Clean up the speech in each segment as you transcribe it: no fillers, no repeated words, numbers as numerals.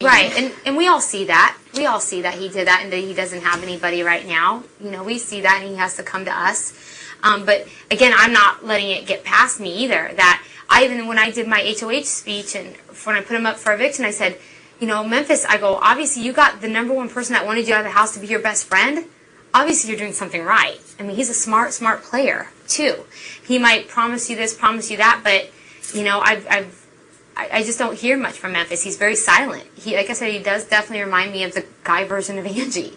Right, and we all see that. We all see that he did that and that he doesn't have anybody right now. You know, we see that and he has to come to us. But again, I'm not letting it get past me either. That even when I did my HOH speech and when I put him up for eviction, I said, you know, Memphis, I go, obviously you got the #1 person that wanted you out of the house to be your best friend. Obviously you're doing something right. I mean, he's a smart player too. He might promise you this, promise you that, but you know, I just don't hear much from Memphis. He's very silent. Like I said, he does definitely remind me of the guy version of Angie.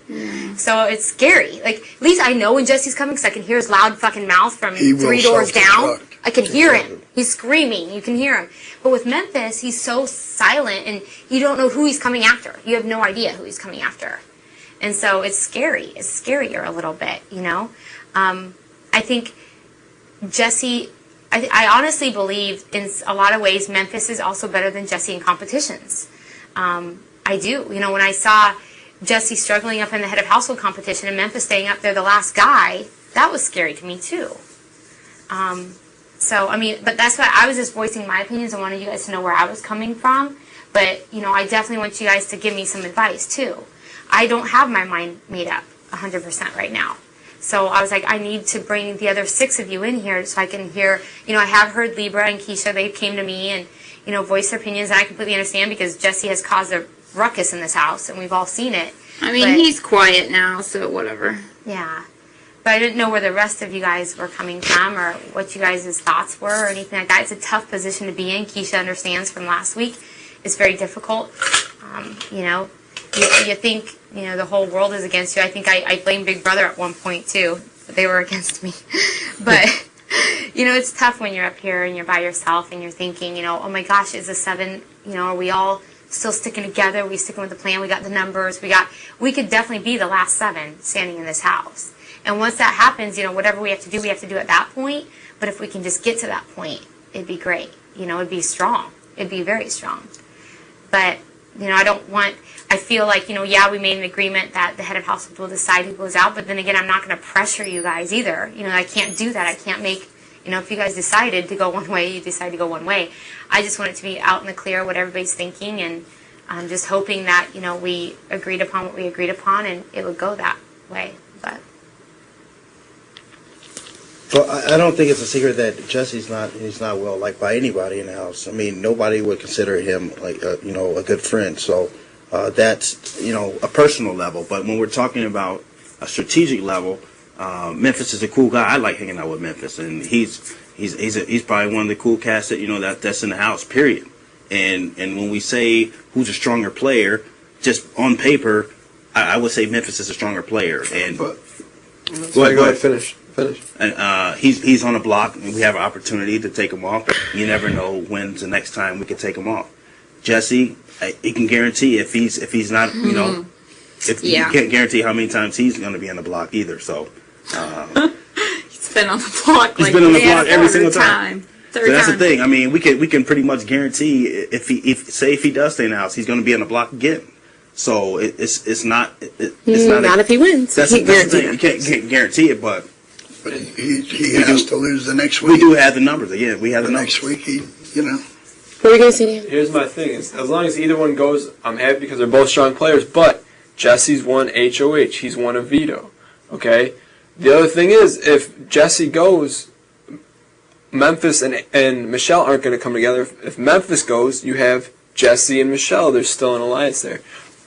So it's scary. Like, at least I know when Jesse's coming because I can hear his loud fucking mouth from 3 doors down. I can hear him. He's screaming. You can hear him. But with Memphis, he's so silent and you don't know who he's coming after. You have no idea who he's coming after. And so it's scary. It's scarier a little bit, you know. I think Jesse... I honestly believe in a lot of ways Memphis is also better than Jesse in competitions. I do. You know, when I saw Jesse struggling up in the head of household competition and Memphis staying up there the last guy, that was scary to me too. So, I mean, but that's why I was just voicing my opinions. I wanted you guys to know where I was coming from. But, you know, I definitely want you guys to give me some advice too. I don't have my mind made up 100% right now. So I was like, I need to bring the other 6 of you in here so I can hear, you know, I have heard Libra and Keisha, they came to me and, you know, voiced their opinions, and I completely understand because Jesse has caused a ruckus in this house, and we've all seen it. I mean, he's quiet now, so whatever. Yeah. But I didn't know where the rest of you guys were coming from or what you guys' thoughts were or anything like that. It's a tough position to be in. Keisha understands from last week. It's very difficult. You know, you think, you know, the whole world is against you. I think I blamed Big Brother at one point, too. But they were against me. But, you know, it's tough when you're up here and you're by yourself and you're thinking, you know, oh my gosh, is the 7, you know, are we all still sticking together? Are we sticking with the plan? We got the numbers. We could definitely be the last 7 standing in this house. And once that happens, you know, whatever we have to do at that point. But if we can just get to that point, it'd be great. You know, it'd be strong. It'd be very strong. But, you know, I feel like, you know, yeah, we made an agreement that the head of household will decide who goes out, but then again, I'm not going to pressure you guys either. You know, I can't do that. I can't make, you know, if you guys decided to go one way, you decide to go one way. I just want it to be out in the clear what everybody's thinking, and I'm just hoping that, you know, we agreed upon what we agreed upon, and it would go that way. But. Well, I don't think it's a secret that Jesse's he's not well liked by anybody in the house. I mean, nobody would consider him like you know, a good friend. So that's, you know, a personal level. But when we're talking about a strategic level, Memphis is a cool guy. I like hanging out with Memphis, and he's probably one of the cool cats that, you know, that's in the house. Period. And when we say who's a stronger player, just on paper, I would say Memphis is a stronger player. And go ahead, finish. And he's on the block, and we have an opportunity to take him off. You never know when's the next time we can take him off. Jesse, he can guarantee if he's not, you know, you can't guarantee how many times he's going to be on the block either. So he's been on the block. He's been on the block every single time. So that's the thing. I mean, we can pretty much guarantee if he does stay in the house, he's going to be on the block again. So it's not if he wins. That's the thing. You can't guarantee it, but he has to lose the next week. We do have the numbers. Yeah, we have the numbers. Next week, you know. What are we going to say, Dan? Here's my thing. As long as either one goes, I'm happy because they're both strong players. But Jesse's won HOH. He's won a veto. Okay? The other thing is, if Jesse goes, Memphis and Michelle aren't going to come together. If Memphis goes, you have Jesse and Michelle. There's still an alliance there.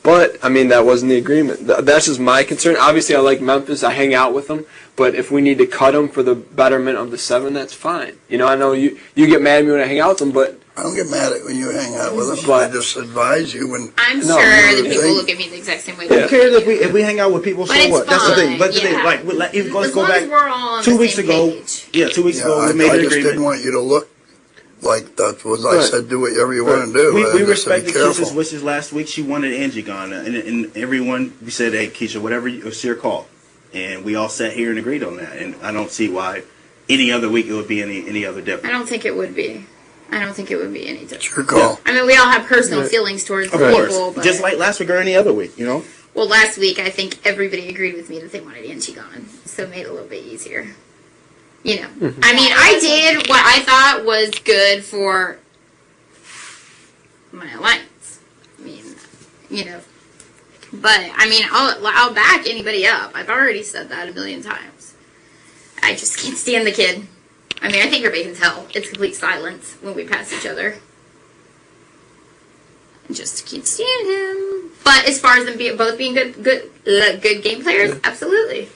But, I mean, that wasn't the agreement. That's just my concern. Obviously, I like Memphis. I hang out with them. But if we need to cut them for the betterment of the 7, that's fine. You know, I know you get mad at me when I hang out with them, but... I don't get mad at when you hang out with them. But I just advise you when... I'm sure that people look at me the exact same way. Who cares if we hang out with people, so what? That's the thing. But the thing, like, let's go back 2 weeks ago. Yeah, 2 weeks ago, we made an agreement. I just didn't want you to look like that was I said, do whatever you want to do. We respected Keisha's wishes last week. She wanted Angie gone, and everyone, we said, hey, Keisha, whatever, it's your call. And we all sat here and agreed on that. And I don't see why any other week it would be any other different. I don't think it would be. I don't think it would be any different. It's your call. I mean, we all have personal feelings towards people. But just like last week or any other week, you know? Well, last week, I think everybody agreed with me that they wanted Angie gone. So it made it a little bit easier. You know. I mean, I did what I thought was good for my alliance. I mean, you know. But, I mean, I'll back anybody up. I've already said that a million times. I just can't stand the kid. I mean, I think everybody can tell. It's complete silence when we pass each other. I just can't stand him. But as far as them both being good game players, absolutely.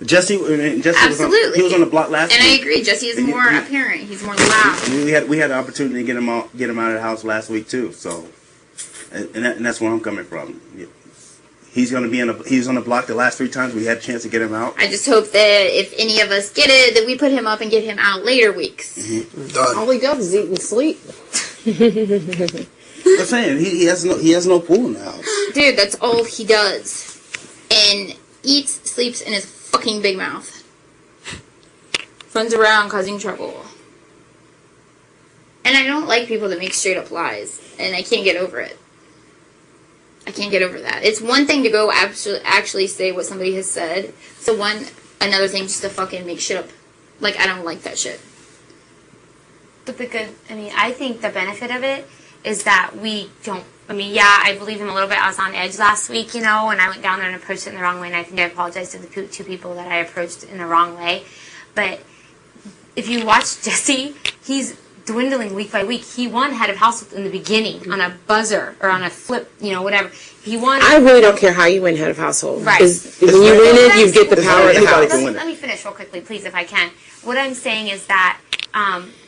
Jesse Absolutely. He was on the block last week. And I agree. Jesse is more apparent. He's more loud. We had the opportunity to get him out of the house last week too. So, and that's where I'm coming from. He's going to be he's on the block the last 3 times we had a chance to get him out. I just hope that if any of us get it, that we put him up and get him out later weeks. Done. All he does is eat and sleep. I'm saying he has no pool in the house. Dude, that's all he does. And eats, sleeps in his fucking big mouth. Runs around causing trouble. And I don't like people that make straight up lies. And I can't get over it. I can't get over that. It's one thing to go actually say what somebody has said. Another thing just to fucking make shit up. Like, I don't like that shit. But I think the benefit of it is that we don't, I believe him a little bit. I was on edge last week, and I went down there and approached it in the wrong way, and I think I apologized to the 2 people that I approached in the wrong way. But if you watch Jesse, he's dwindling week by week. He won head of household in the beginning on a buzzer or on a flip, whatever. He won. I really don't care how you win head of household. Right. When you win it, you get the power of the house. Let me finish real quickly, please, if I can. What I'm saying is that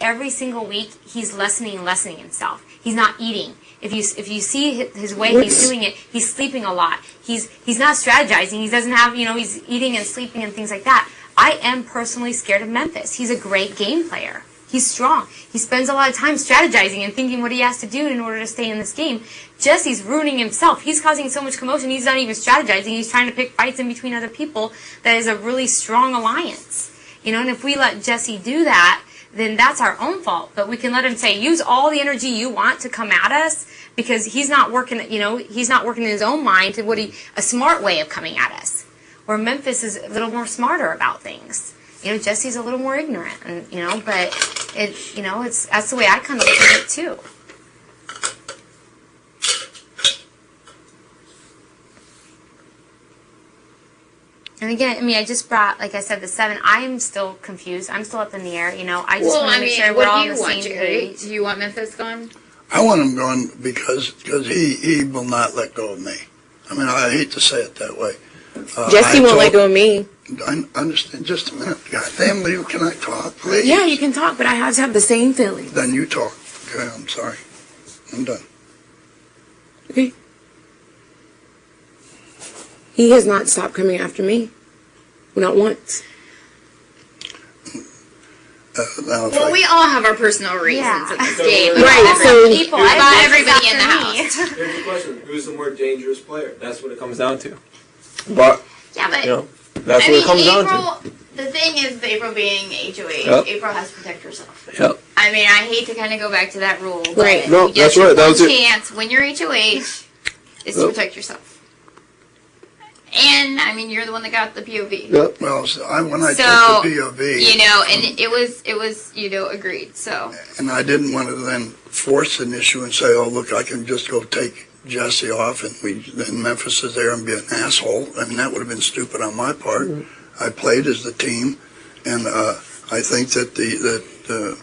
every single week he's lessening himself. He's not eating. If you see his way he's doing it, he's sleeping a lot. He's not strategizing. He doesn't have, he's eating and sleeping and things like that. I am personally scared of Memphis. He's a great game player. He's strong. He spends a lot of time strategizing and thinking what he has to do in order to stay in this game. Jesse's ruining himself. He's causing so much commotion. He's not even strategizing. He's trying to pick fights in between other people. That is a really strong alliance. And if we let Jesse do that, then that's our own fault. But we can let him say, use all the energy you want to come at us, because he's not working, he's not working in his own mind to a smart way of coming at us. Where Memphis is a little more smarter about things. Jesse's a little more ignorant, and but that's the way I kind of look at it too. And again, I just brought, like I said, the 7. I am still confused. I'm still up in the air. I just want to make sure we're all on the same page. Do you want Memphis gone? I want him gone because he will not let go of me. I hate to say it that way. Jesse won't let go of me. I understand. Just a minute. God damn, can I talk, please? Yeah, you can talk, but I have to have the same feeling. Then you talk. Okay, I'm sorry. I'm done. Okay. He has not stopped coming after me. Not once. We all have our personal reasons in this game. Right, so people, about everybody in the house. Here's the question: who's the more dangerous player? That's what it comes down to. But that's what it comes down to. The thing is, April being HOH, Yep. April has to protect herself. Yep. I hate to kind of go back to that rule. Right. No, that's right. That was it. Chance when you're HOH is to protect yourself. And you're the one that got the POV. Yep. Well, when I took the POV, and it was agreed. So. And I didn't want to then force an issue and say, "Oh, look, I can just go take Jesse off, and then Memphis is there and be an asshole." That would have been stupid on my part. I played as the team, and I think that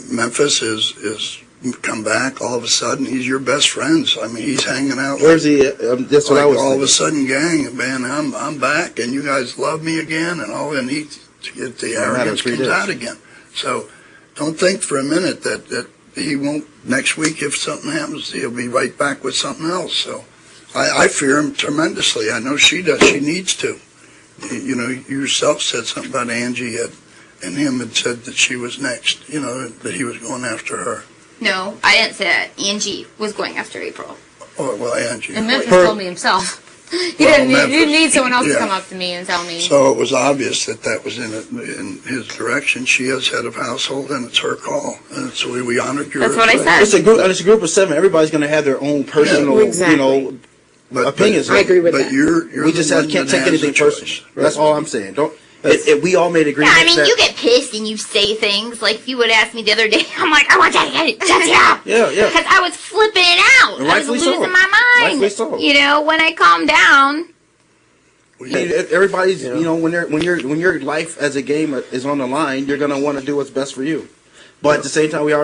Memphis is come back all of a sudden. He's your best friend. He's hanging out. Where's he? That's what I was. All thinking. of a sudden, gang, man, I'm back, and you guys love me again, and the arrogance comes out again. So don't think for a minute that he won't. Next week, if something happens, he'll be right back with something else. So I fear him tremendously. I know she does. She needs to. You yourself said something about Angie and him had said that she was next. That he was going after her. No, I didn't say that. Angie was going after April. Oh, well, Angie. And Memphis told me himself. He didn't need someone else to come up to me and tell me. So it was obvious that was in his direction. She is head of household, and it's her call. And so we honored your. That's what I said. It's a group of 7. Everybody's going to have their own personal, opinions. I agree with but that. You're we just can't take anything personal. Right. That's all I'm saying. We all made Yeah, agreements. I mean, you get pissed and you say things. Like, if you would ask me the other day, I'm like, I want to get Jesse out. Yeah. Because I was flipping out. And I was rightfully losing so. my mind. Rightfully so. You know, when I calm down. Everybody's, when your life as a game is on the line, you're gonna want to do what's best for you. But at the same time, we are